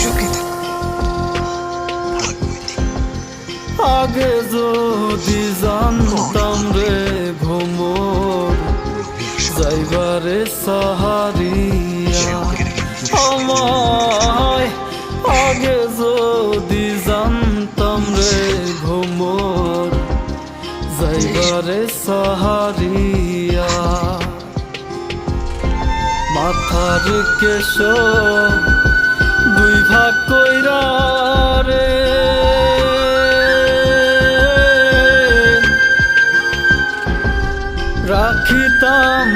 সুখী থাকো। আগে যদি জানতাম রে ভ্রমর যাইবারে সাহারিয়া আমায়, আগে যদি জানতাম রে ভ্রমর যাইবারে সাহারিয়া মাথার কেশ দুই ভাগ কইরা রে রাখিতাম